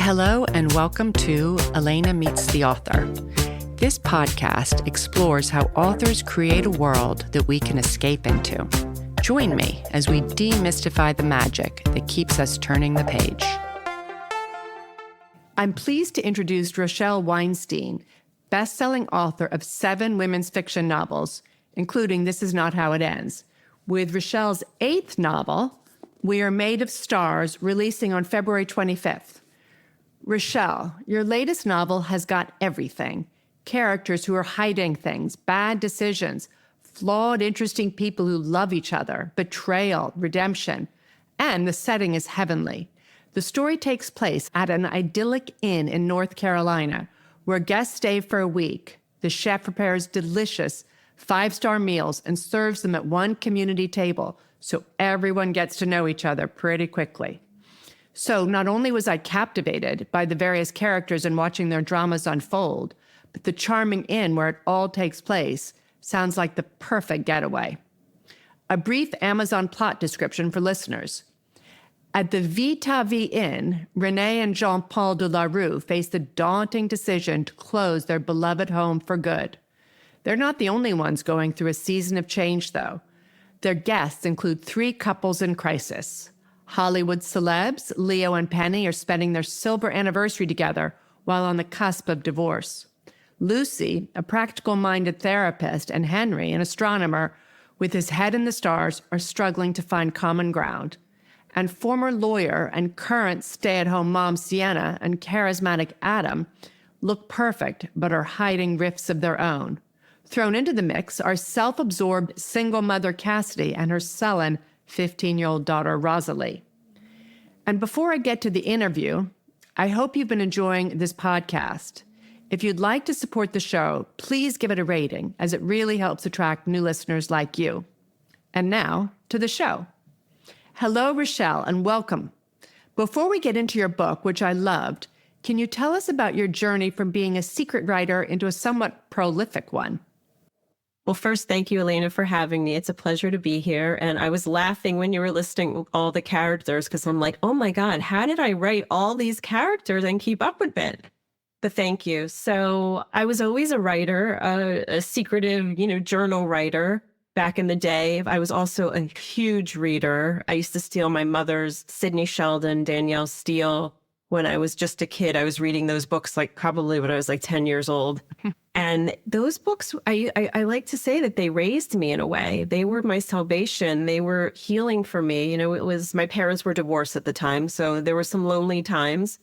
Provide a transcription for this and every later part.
Hello and welcome to Elena Meets the Author. This podcast explores how authors create a world that we can escape into. Join me as we demystify the magic that keeps us turning the page. I'm pleased to introduce Rochelle Weinstein, bestselling author of 7 women's fiction novels, including This Is Not How It Ends. With Rochelle's 8th novel, We Are Made of Stars, releasing on February 25th. Rochelle, your latest novel has got everything. Characters who are hiding things, bad decisions, flawed, interesting people who love each other, betrayal, redemption, and the setting is heavenly. The story takes place at an idyllic inn in North Carolina, where guests stay for a week. The chef prepares delicious 5-star meals and serves them at one community table, so everyone gets to know each other pretty quickly. So not only was I captivated by the various characters and watching their dramas unfold, but the charming inn where it all takes place sounds like the perfect getaway. A brief Amazon plot description for listeners. At the Vita V Inn, Renee and Jean-Paul de la Rue face the daunting decision to close their beloved home for good. They're not the only ones going through a season of change, though. Their guests include 3 couples in crisis. Hollywood celebs, Leo and Penny, are spending their silver anniversary together while on the cusp of divorce. Lucy, a practical-minded therapist, and Henry, an astronomer with his head in the stars, are struggling to find common ground. And former lawyer and current stay-at-home mom Sienna and charismatic Adam look perfect but are hiding rifts of their own. Thrown into the mix are self-absorbed single mother Cassidy and her sullen 15-year-old daughter, Rosalie. And before I get to the interview, I hope you've been enjoying this podcast. If you'd like to support the show, please give it a rating, as it really helps attract new listeners like you. And now, to the show. Hello, Rochelle, and welcome. Before we get into your book, which I loved, can you tell us about your journey from being a secret writer into a somewhat prolific one? Well, first, thank you, Elena, for having me. It's a pleasure to be here. And I was laughing when you were listing all the characters because I'm like, oh my God, how did I write all these characters and keep up with it? But thank you. So I was always a writer, a secretive, journal writer back in the day. I was also a huge reader. I used to steal my mother's Sidney Sheldon, Danielle Steele. When I was just a kid, I was reading those books probably when I was 10 years old. And those books, I like to say that they raised me in a way. They were my salvation. They were healing for me. My parents were divorced at the time, so there were some lonely times.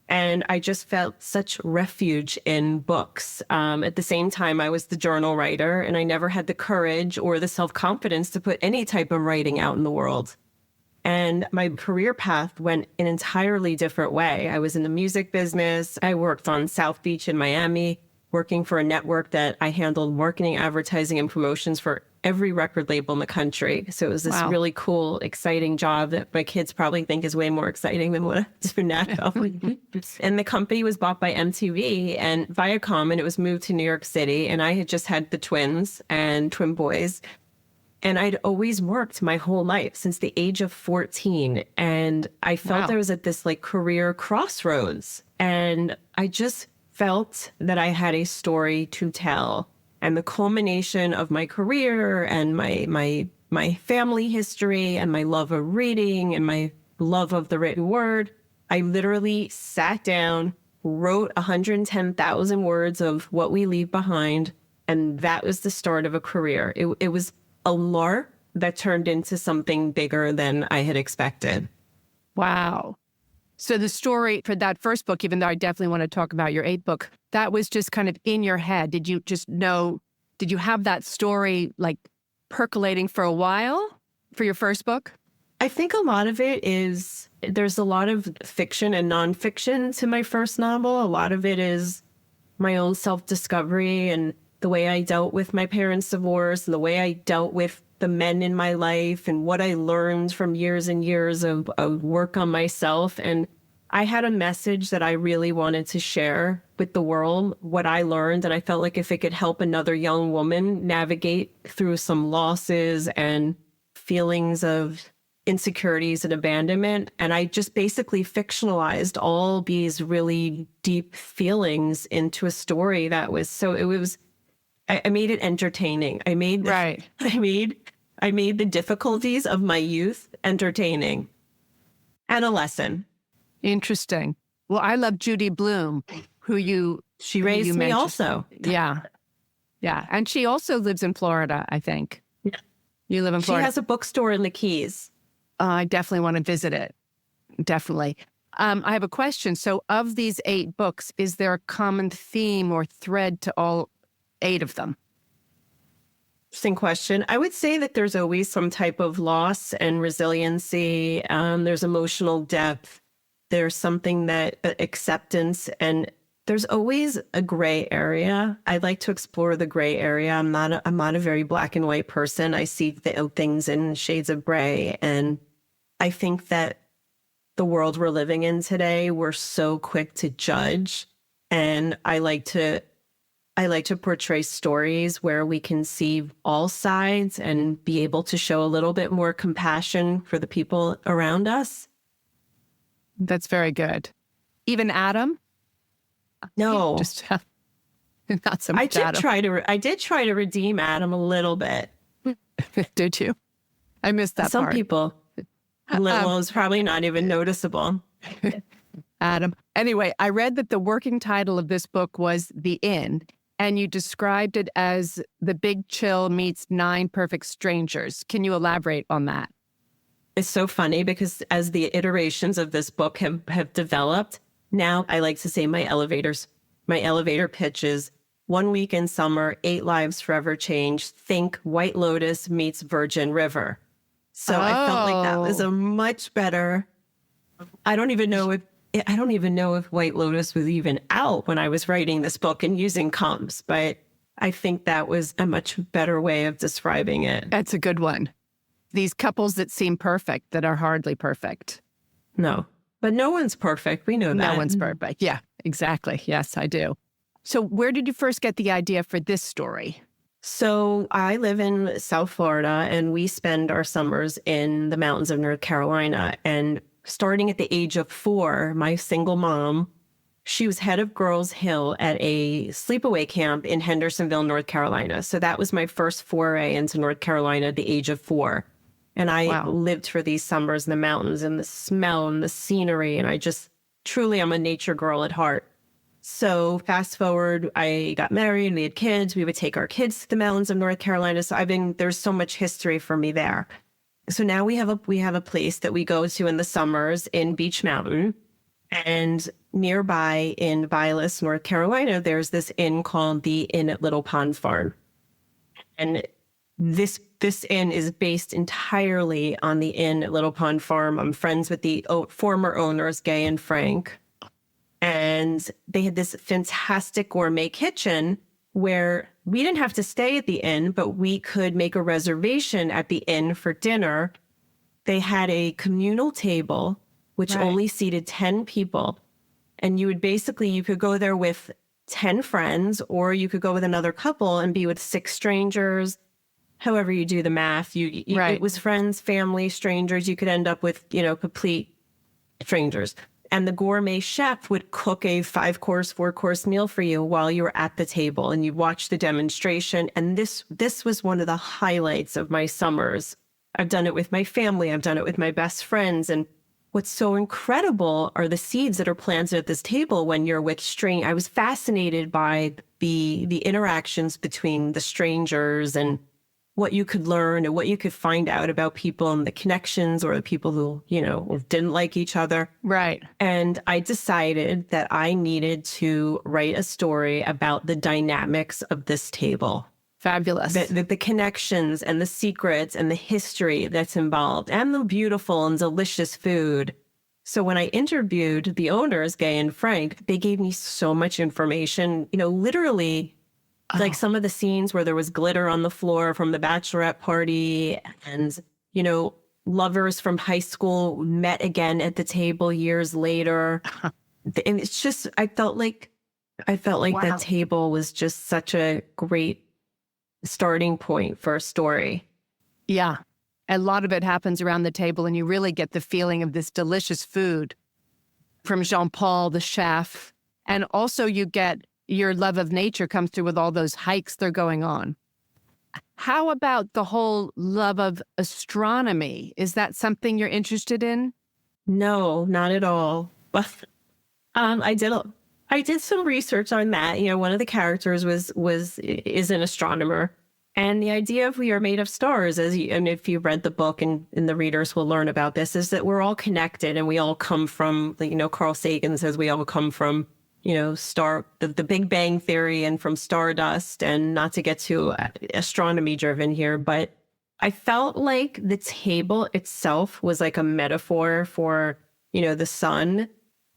And I just felt such refuge in books. At the same time, I was the journal writer, and I never had the courage or the self-confidence to put any type of writing out in the world. And my career path went an entirely different way. I was in the music business. I worked on South Beach in Miami, working for a network that I handled marketing, advertising, and promotions for every record label in the country. So it was this really cool, exciting job that my kids probably think is way more exciting than what I do now. And the company was bought by MTV and Viacom, and it was moved to New York City. And I had just had the twins and twin boys. And I'd always worked my whole life since the age of 14. And I felt I was at this career crossroads. And I just felt that I had a story to tell. And the culmination of my career and my family history and my love of reading and my love of the written word, I literally sat down, wrote 110,000 words of what we leave behind. And that was the start of a career. It was a LARP that turned into something bigger than I had expected. Wow. So the story for that first book, even though I definitely want to talk about your 8th book, that was just kind of in your head. Did you have that story percolating for a while for your first book? I think a lot of it is, there's a lot of fiction and nonfiction to my first novel. A lot of it is my own self-discovery and the way I dealt with my parents' divorce and the way I dealt with the men in my life and what I learned from years and years of work on myself. And I had a message that I really wanted to share with the world, what I learned. And I felt like if it could help another young woman navigate through some losses and feelings of insecurities and abandonment. And I just basically fictionalized all these really deep feelings into a story that was I made it entertaining. Right. I made the difficulties of my youth entertaining and a lesson. Interesting. Well, I love Judy Bloom, She raised me mentioned. also. Yeah. Yeah. And she also lives in Florida, I think. Yeah. You live in She Florida. has a bookstore in the Keys. I definitely want to visit it. Definitely. I have a question. So of these 8 books, is there a common theme or thread to all 8 of them? Interesting question. I would say that there's always some type of loss and resiliency. There's emotional depth. There's something that acceptance, and there's always a gray area. I like to explore the gray area. I'm not a very black and white person. I see things in shades of gray, and I think that the world we're living in today, we're so quick to judge, and I like to portray stories where we can see all sides and be able to show a little bit more compassion for the people around us. That's very good. Even Adam? No, Just not so much Adam. I did try to redeem Adam a little bit. Did you? I missed that Some part. people, well, it's probably not even noticeable. Adam. Anyway, I read that the working title of this book was The Inn, and you described it as The Big Chill meets 9 Perfect Strangers. Can you elaborate on that? It's so funny because as the iterations of this book have developed, now I like to say my elevator pitches, 1 week in summer, 8 lives forever changed. Think White Lotus meets Virgin River. So I felt like that was a much better. I don't even know if White Lotus was even out when I was writing this book and using comps, but I think that was a much better way of describing it. That's a good one. These couples that seem perfect that are hardly perfect. No, but no one's perfect. We know that. No one's perfect. Yeah, exactly. Yes, I do. So where did you first get the idea for this story? So I live in South Florida, and we spend our summers in the mountains of North Carolina. And starting at the age of 4, my single mom, she was head of Girls Hill at a sleepaway camp in Hendersonville, North Carolina. So that was my first foray into North Carolina at the age of 4. And I lived for these summers in the mountains and the smell and the scenery. And I just truly, I'm a nature girl at heart. So fast forward, I got married and we had kids. We would take our kids to the mountains of North Carolina. So there's so much history for me there. So now we have a place that we go to in the summers in Beach Mountain. And nearby in Vilas, North Carolina, there's this inn called the Inn at Little Pond Farm. And this inn is based entirely on the inn at Little Pond Farm. I'm friends with the former owners, Gay and Frank. And they had this fantastic gourmet kitchen where we didn't have to stay at the inn, but we could make a reservation at the inn for dinner. They had a communal table, which only seated 10 people. And you could go there with 10 friends, or you could go with another couple and be with 6 strangers. However you do the math, it was friends, family, strangers. You could end up with, complete strangers. And the gourmet chef would cook a 5-course, 4-course meal for you while you were at the table, and you watch the demonstration. And this was one of the highlights of my summers. I've done it with my family. I've done it with my best friends. And what's so incredible are the seeds that are planted at this table when you're with I was fascinated by the interactions between the strangers and what you could learn and what you could find out about people and the connections, or the people who, didn't like each other. Right. And I decided that I needed to write a story about the dynamics of this table. Fabulous. The connections and the secrets and the history that's involved, and the beautiful and delicious food. So when I interviewed the owners, Gay and Frank, they gave me so much information, literally like some of the scenes where there was glitter on the floor from the bachelorette party, and, lovers from high school met again at the table years later. And it's just, I felt like that table was just such a great starting point for a story. Yeah. A lot of it happens around the table, and you really get the feeling of this delicious food from Jean-Paul, the chef. And also you get your love of nature comes through with all those hikes they're going on. How about the whole love of astronomy? Is that something you're interested in? No, not at all. But I did some research on that. You know, one of the characters is an astronomer. And the idea of we are made of stars, and if you read the book and the readers will learn about this, is that we're all connected and we all come from, you know, Carl Sagan says we all come from, you know, the Big Bang Theory and from stardust, and not to get too astronomy driven here, but I felt like the table itself was like a metaphor for, you know, the sun.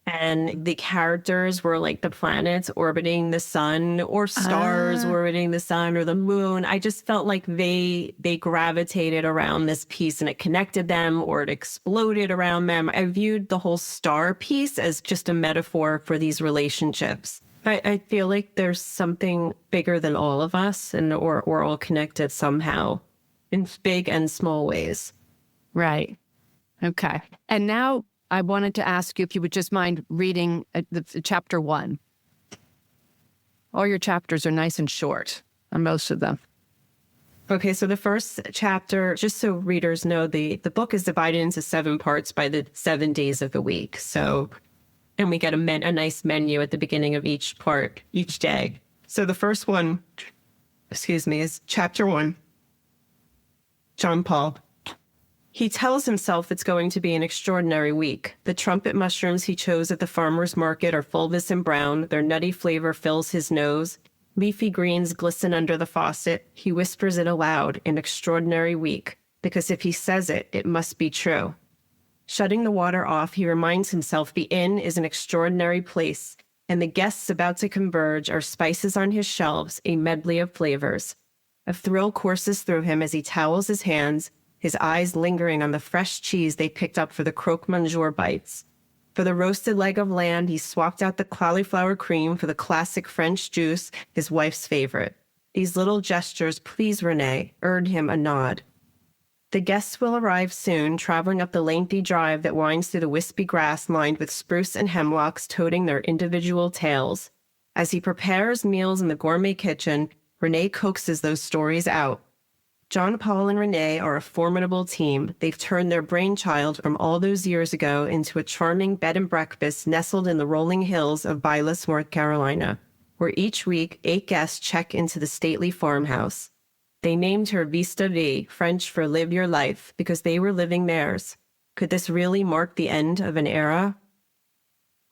And the characters were like the planets orbiting the sun, or stars orbiting the sun, or the moon. I just felt like they gravitated around this piece and it connected them, or it exploded around them. I viewed the whole star piece as just a metaphor for these relationships. I feel like there's something bigger than all of us, and or we're all connected somehow in big and small ways. Right. Okay. And now I wanted to ask you if you would just mind reading the chapter 1. All your chapters are nice and short, on most of them. Okay, so the first chapter, just so readers know, the book is divided into 7 parts by the 7 days of the week. So, and we get a nice menu at the beginning of each part, each day. So the first one, is chapter 1. Jean-Paul. He tells himself it's going to be an extraordinary week. The trumpet mushrooms he chose at the farmer's market are fulvous and brown. Their nutty flavor fills his nose. Leafy greens glisten under the faucet. He whispers it aloud, an extraordinary week, because if he says it, it must be true. Shutting the water off, he reminds himself the inn is an extraordinary place, and the guests about to converge are spices on his shelves, a medley of flavors. A thrill courses through him as he towels his hands, his eyes lingering on the fresh cheese they picked up for the croque-monsieur bites. For the roasted leg of lamb, he swapped out the cauliflower cream for the classic French juice, his wife's favorite. These little gestures please Renee, earned him a nod. The guests will arrive soon, traveling up the lengthy drive that winds through the wispy grass lined with spruce and hemlocks toting their individual tails. As he prepares meals in the gourmet kitchen, Renee coaxes those stories out. Jean-Paul and Renee are a formidable team. They've turned their brainchild from all those years ago into a charming bed and breakfast nestled in the rolling hills of Bylas, North Carolina, where each week 8 guests check into the stately farmhouse. They named her Vista V, French for live your life, because they were living theirs. Could this really mark the end of an era?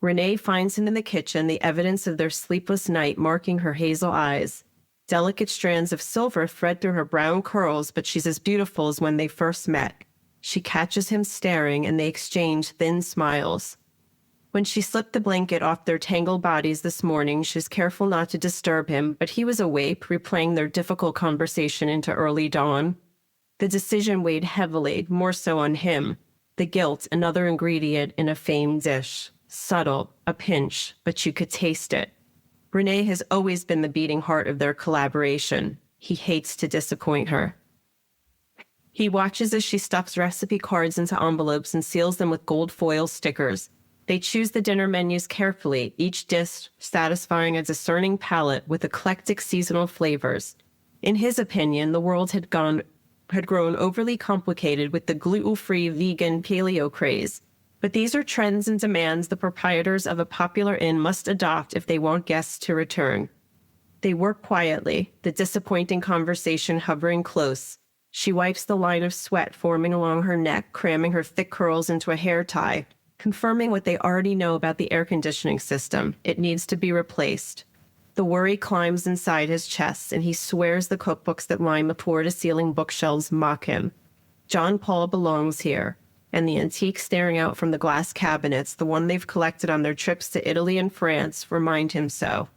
Renee finds him in the kitchen, the evidence of their sleepless night marking her hazel eyes. Delicate strands of silver thread through her brown curls, but she's as beautiful as when they first met. She catches him staring, and they exchange thin smiles. When she slipped the blanket off their tangled bodies this morning, she's careful not to disturb him, but he was awake, replaying their difficult conversation into early dawn. The decision weighed heavily, more so on him. The guilt, another ingredient in a famed dish. Subtle, a pinch, but you could taste it. Renee has always been the beating heart of their collaboration. He hates to disappoint her. He watches as she stuffs recipe cards into envelopes and seals them with gold foil stickers. They choose the dinner menus carefully, each dish satisfying a discerning palate with eclectic seasonal flavors. In his opinion, the world had grown overly complicated with the gluten-free vegan paleo craze. But these are trends and demands the proprietors of a popular inn must adopt if they want guests to return. They work quietly, the disappointing conversation hovering close. She wipes the line of sweat forming along her neck, cramming her thick curls into a hair tie, confirming what they already know about the air conditioning system. It needs to be replaced. The worry climbs inside his chest, and he swears the cookbooks that line the floor-to-ceiling bookshelves mock him. Jean-Paul belongs here. And the antique staring out from the glass cabinets, the one they've collected on their trips to Italy and France, remind him so.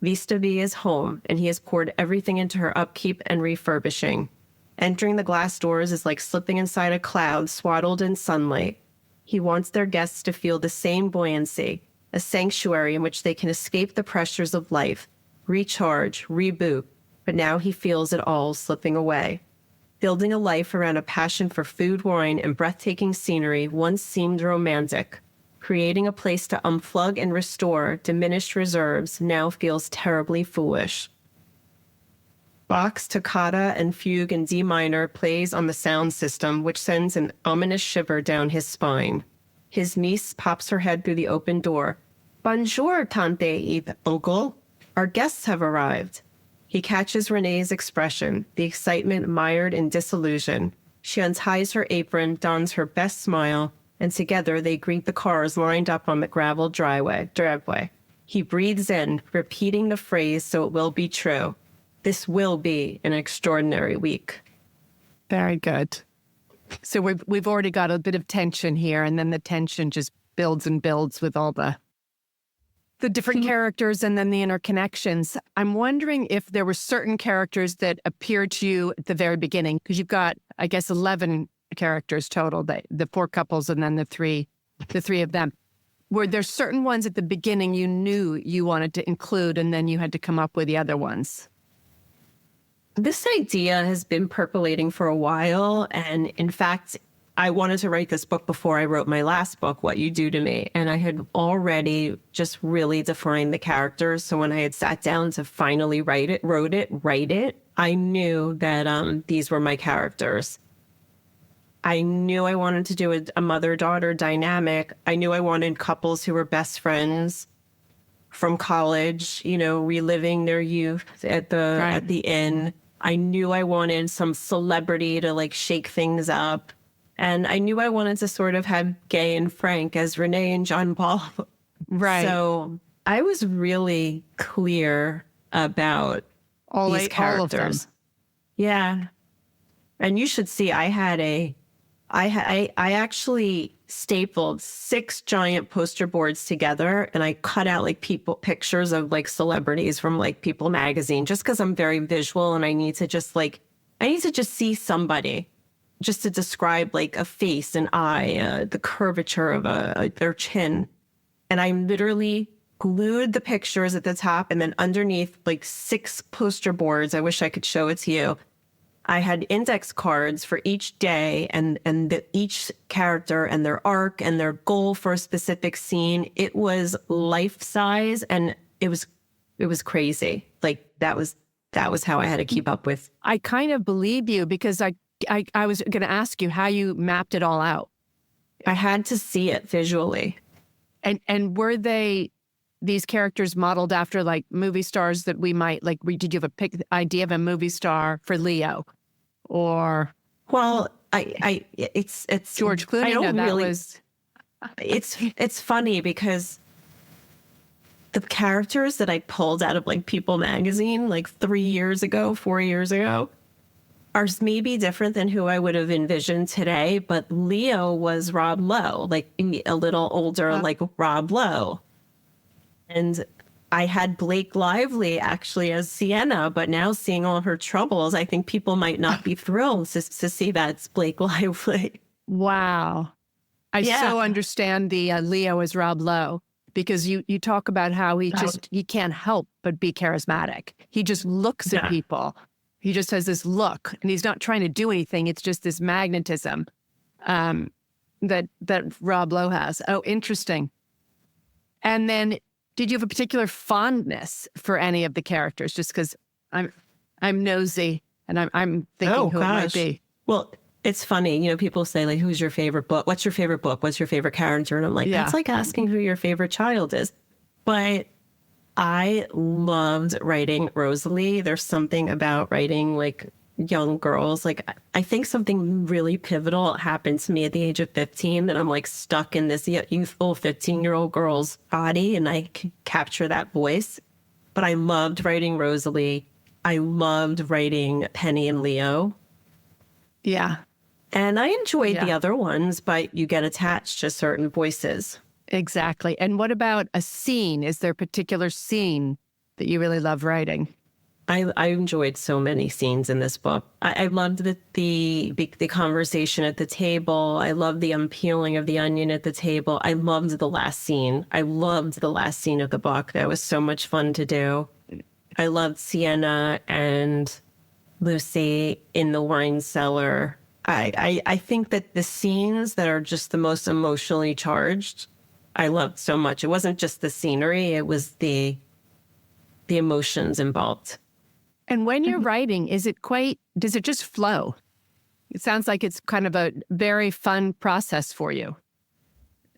Vista V is home, and he has poured everything into her upkeep and refurbishing. Entering the glass doors is like slipping inside a cloud swaddled in sunlight. He wants their guests to feel the same buoyancy, a sanctuary in which they can escape the pressures of life, recharge, reboot, but now he feels it all slipping away. Building a life around a passion for food, wine, and breathtaking scenery once seemed romantic. Creating a place to unplug and restore diminished reserves now feels terribly foolish. Bach's toccata and fugue in D minor plays on the sound system, which sends an ominous shiver down his spine. His niece pops her head through the open door. Bonjour, Tante Eve, uncle. Our guests have arrived. He catches Renee's expression, the excitement mired in disillusion. She unties her apron, dons her best smile, and together they greet the cars lined up on the gravel driveway. He breathes in, repeating the phrase so it will be true. This will be an extraordinary week. Very good. So we've already got a bit of tension here, and then the tension just builds and builds with all the different characters and then the interconnections. I'm wondering if there were certain characters that appeared to you at the very beginning, because you've got, I guess, 11 characters total, the 4 couples and then the three of them. Were there certain ones at the beginning you knew you wanted to include, and then you had to come up with the other ones? This idea has been percolating for a while, and in fact, I wanted to write this book before I wrote my last book, What You Do to Me, and I had already just really defined the characters. So when I had sat down to finally write it, I knew that these were my characters. I knew I wanted to do a mother-daughter dynamic. I knew I wanted couples who were best friends from college, reliving their youth at the inn. I knew I wanted some celebrity to like shake things up. And I knew I wanted to sort of have Gay and Frank as Renee and John Paul. Right. So I was really clear about these characters. All of them. Yeah. And you should see, I actually stapled 6 giant poster boards together, and I cut out like pictures of like celebrities from like People magazine, just because I'm very visual and I need to just see somebody just to describe like a face, an eye, the curvature of their chin. And I literally glued the pictures at the top, and then underneath like 6 poster boards. I wish I could show it to you. I had index cards for each day and each character and their arc and their goal for a specific scene. It was life size, and it was crazy. Like that was how I had to keep up with. I kind of believe you, because I was going to ask you how you mapped it all out. I had to see it visually. And were these characters modeled after like movie stars that we might like? Did you have a idea of a movie star for Leo, or? Well, it's George Clooney. I don't no, really. Was... It's funny because the characters that I pulled out of like People magazine like 4 years ago, are maybe different than who I would have envisioned today. But Leo was Rob Lowe, like a little older, like Rob Lowe. And I had Blake Lively actually as Sienna, but now seeing all her troubles, I think people might not be thrilled to see that's Blake Lively. Wow. I so understand the Leo as Rob Lowe, because you talk about how he can't help but be charismatic. He just looks at people. He just has this look, and he's not trying to do anything. It's just this magnetism that Rob Lowe has. Oh, interesting. And then, did you have a particular fondness for any of the characters? Just because I'm nosy, and I'm thinking who it might be. Well, it's funny, people say like, "Who's your favorite book? What's your favorite book? What's your favorite character?" And I'm like, that's like asking who your favorite child is. But I loved writing Rosalie. There's something about writing like young girls. Like I think something really pivotal happened to me at the age of 15, that I'm like stuck in this youthful 15-year-old girl's body, and I can capture that voice. But I loved writing Rosalie. I loved writing Penny and Leo. Yeah. And I enjoyed the other ones, but you get attached to certain voices. Exactly. And what about a scene? Is there a particular scene that you really love writing? I enjoyed so many scenes in this book. I loved the conversation at the table. I loved the unpeeling of the onion at the table. I loved the last scene. I loved the last scene of the book. That was so much fun to do. I loved Sienna and Lucy in the wine cellar. I think that the scenes that are just the most emotionally charged, I loved so much. It wasn't just the scenery, it was the emotions involved. And when you're writing, does it just flow? It sounds like it's kind of a very fun process for you.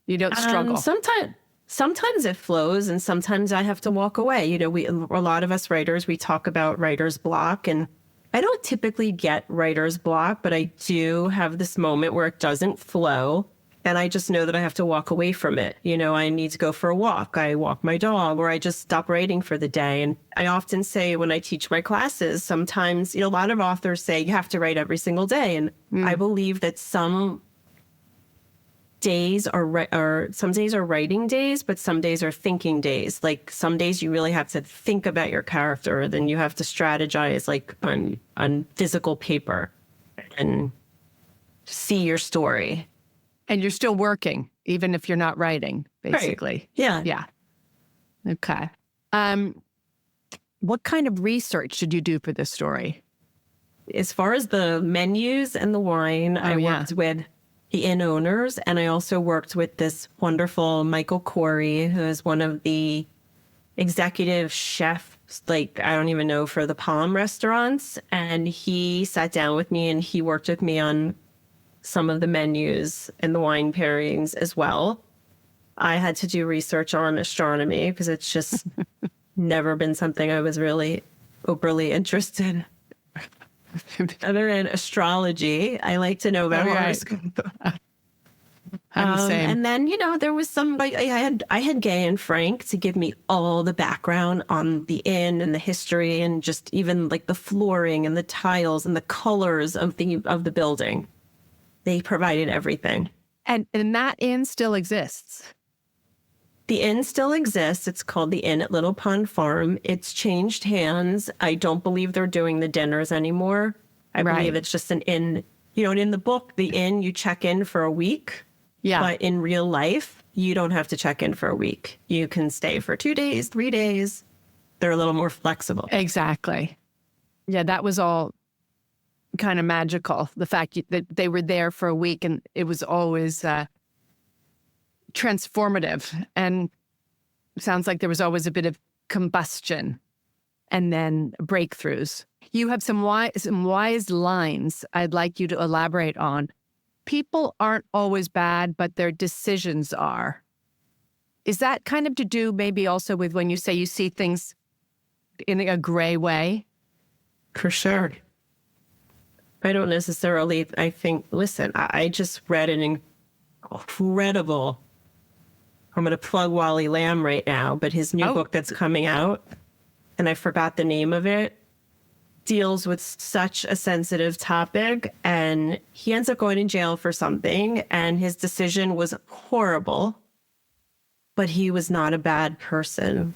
You don't struggle. Sometimes it flows and sometimes I have to walk away. You know, a lot of us writers, we talk about writer's block, and I don't typically get writer's block, but I do have this moment where it doesn't flow. And I just know that I have to walk away from it. You know, I need to go for a walk. I walk my dog, or I just stop writing for the day. And I often say when I teach my classes, sometimes, you know, a lot of authors say you have to write every single day. And I believe that some days are writing days, but some days are thinking days. Like some days you really have to think about your character, then you have to strategize like on physical paper and see your story. And you're still working, even if you're not writing, basically. Right. Yeah. Yeah. Okay. What kind of research did you do for this story? As far as the menus and the wine, I worked with the inn owners, and I also worked with this wonderful Michael Corey, who is one of the executive chefs, like, I don't even know, for the Palm restaurants. And he sat down with me and he worked with me on some of the menus and the wine pairings as well. I had to do research on astronomy because it's just never been something I was really overly interested in. Other than astrology, I like to know about horoscope. I'm the same. And then, you know, there was I had Gay and Frank to give me all the background on the inn and the history and just even like the flooring and the tiles and the colors of the building. They provided everything. And that inn still exists. The inn still exists. It's called the Inn at Little Pond Farm. It's changed hands. I don't believe they're doing the dinners anymore. I believe it's just an inn. You know, and in the book, the inn, you check in for a week. Yeah. But in real life, you don't have to check in for a week. You can stay for 2 days, 3 days. They're a little more flexible. Exactly. Yeah, that was all kind of magical. The fact that they were there for a week and it was always transformative, and sounds like there was always a bit of combustion and then breakthroughs. You have some wise lines I'd like you to elaborate on. People aren't always bad, but their decisions are. Is that kind of to do maybe also with when you say you see things in a gray way? For sure. I don't necessarily, I think, listen, I just read an incredible, I'm going to plug Wally Lamb right now, but his new book that's coming out, and I forgot the name of it, deals with such a sensitive topic, and he ends up going in jail for something, and his decision was horrible, but he was not a bad person.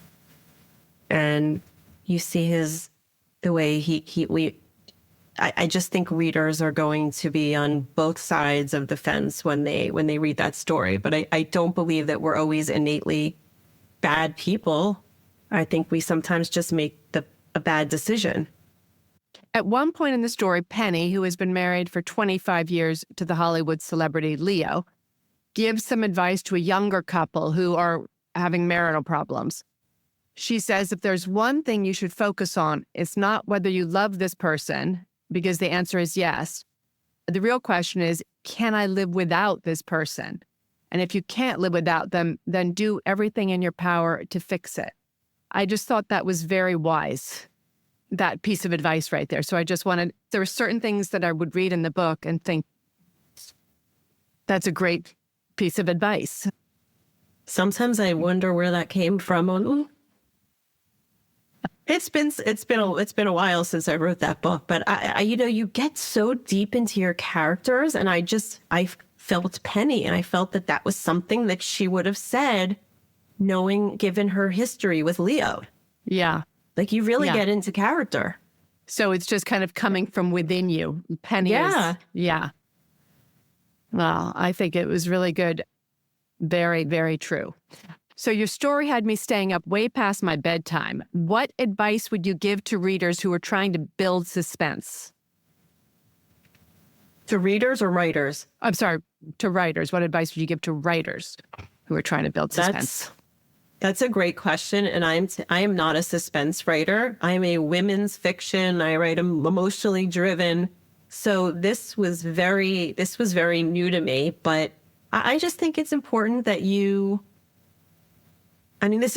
And you see the way I just think readers are going to be on both sides of the fence when they read that story. But I don't believe that we're always innately bad people. I think we sometimes just make a bad decision. At one point in the story, Penny, who has been married for 25 years to the Hollywood celebrity Leo, gives some advice to a younger couple who are having marital problems. She says, if there's one thing you should focus on, it's not whether you love this person, because the answer is yes. The real question is, can I live without this person? And if you can't live without them, then do everything in your power to fix it. I just thought that was very wise, that piece of advice right there. So I just wanted, there were certain things that I would read in the book and think, that's a great piece of advice. Sometimes I wonder where that came from. It's been a while since I wrote that book, but I you know, you get so deep into your characters, and I felt Penny, and I felt that was something that she would have said, given her history with Leo. Yeah. Like you really get into character. So it's just kind of coming from within you. Penny is. Yeah. Well, I think it was really good. Very, very true. So your story had me staying up way past my bedtime. What advice would you give to readers who are trying to build suspense? To readers or writers? I'm sorry, to writers. What advice would you give to writers who are trying to build suspense? That's a great question. And I am not a suspense writer. I am a women's fiction. I write emotionally driven. So this was very new to me, but I just think it's important that this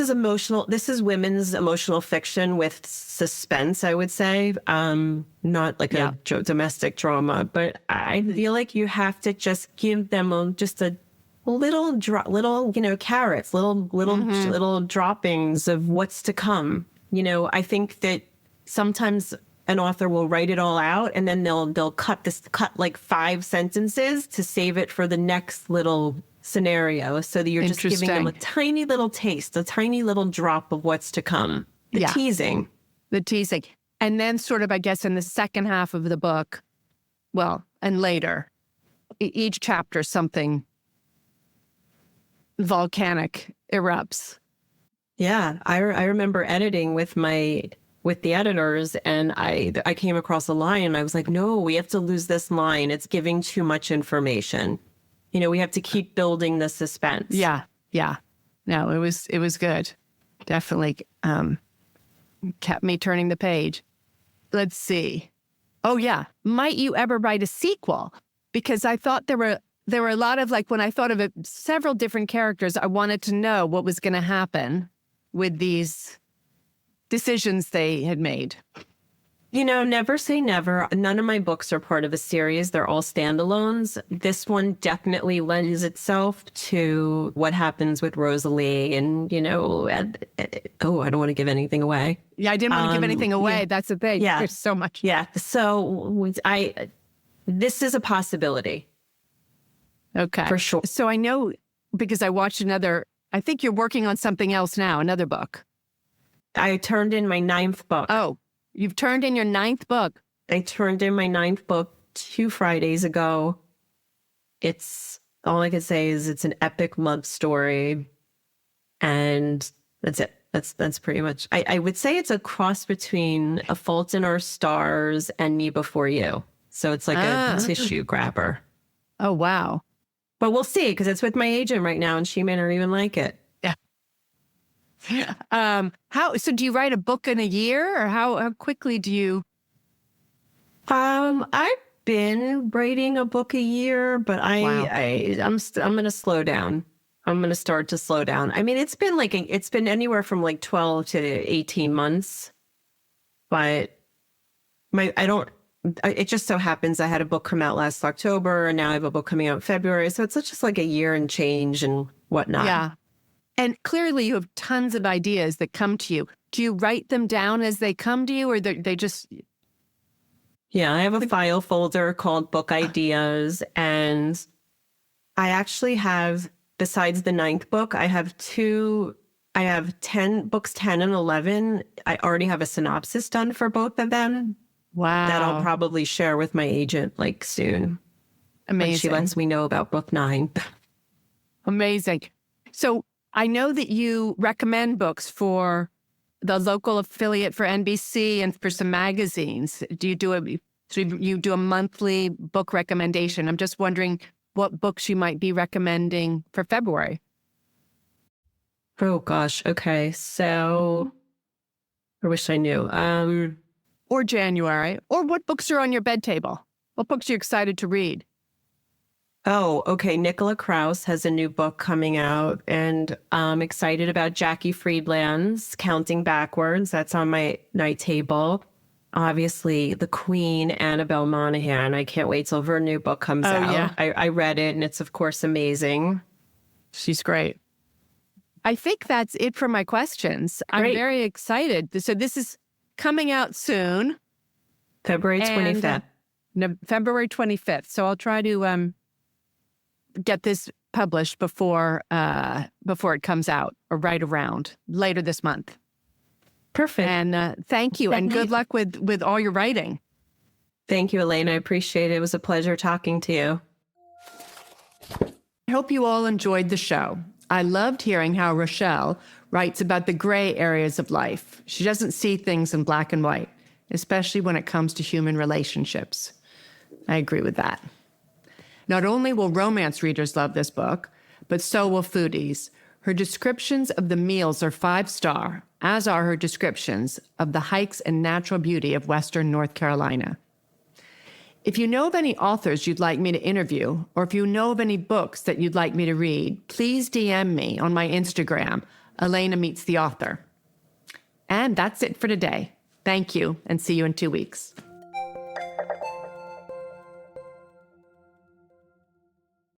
is women's emotional fiction with suspense, I would say. Not like a domestic drama, but I feel like you have to just give them just a little, carrots, little droppings of what's to come. I think that sometimes an author will write it all out and then they'll cut like 5 sentences to save it for the next little scenario, so that you're just giving them a tiny little taste, a tiny little drop of what's to come. The teasing. And then sort of, I guess, in the second half of the book, and later, each chapter, something volcanic erupts. Yeah, I remember editing with the editors, and I came across a line and I was like, no, we have to lose this line. It's giving too much information. We have to keep building the suspense. Yeah. No, it was good. Definitely kept me turning the page. Let's see. Oh, yeah. Might you ever write a sequel? Because I thought there were a lot of, like, when I thought of it, several different characters, I wanted to know what was going to happen with these decisions they had made. Never say never. None of my books are part of a series. They're all standalones. This one definitely lends itself to what happens with Rosalie and, I don't want to give anything away. Yeah, I didn't want to give anything away. Yeah. That's the thing. Yeah. There's so much. Yeah. So this is a possibility. Okay. For sure. So I know, because I watched I think you're working on something else now, another book. I turned in my 9th book. Oh, you've turned in your 9th book. I turned in my 9th book 2 Fridays ago. It's, all I can say is it's an epic love story. And that's it. That's pretty much, I would say it's a cross between A Fault in Our Stars and Me Before You. So it's like a tissue grabber. Oh, wow. But we'll see, because it's with my agent right now and she may not even like it. So do you write a book in a year, or how quickly do you? I've been writing a book a year, but I'm going to slow down. I'm going to start to slow down. I mean, it's been anywhere from like 12 to 18 months, but it just so happens I had a book come out last October and now I have a book coming out in February. So it's just like a year and change and whatnot. Yeah. And clearly you have tons of ideas that come to you. Do you write them down as they come to you, or they just... Yeah, I have a file folder called Book Ideas, and I actually have, besides the 9th book, I have 10 books, 10 and 11. I already have a synopsis done for both of them. Wow. That I'll probably share with my agent like soon. Amazing. When she lets me know about book 9. Amazing. So I know that you recommend books for the local affiliate for NBC and for some magazines. Do you do a monthly book recommendation? I'm just wondering what books you might be recommending for February. Oh gosh. Okay. So I wish I knew. Or January. Or what books are on your bed table? What books are you excited to read? Oh, okay. Nicola Kraus has a new book coming out, and I'm excited about Jackie Friedland's Counting Backwards. That's on my night table. Obviously, the Queen, Annabelle Monaghan. I can't wait till her new book comes out. Yeah. I read it, and it's, of course, amazing. She's great. I think that's it for my questions. Great. I'm very excited. So this is coming out soon. February 25th. February 25th. So I'll try to get this published before it comes out, or right around later this month. Perfect. And thank you, and good luck with all your writing. Thank you, Elena. I appreciate it. It was a pleasure talking to you. I hope you all enjoyed the show. I loved hearing how Rochelle writes about the gray areas of life. She doesn't see things in black and white, especially when it comes to human relationships. I agree with that. Not only will romance readers love this book, but so will foodies. Her descriptions of the meals are 5-star, as are her descriptions of the hikes and natural beauty of Western North Carolina. If you know of any authors you'd like me to interview, or if you know of any books that you'd like me to read, please DM me on my Instagram, Elena Meets the Author. And that's it for today. Thank you, and see you in 2 weeks.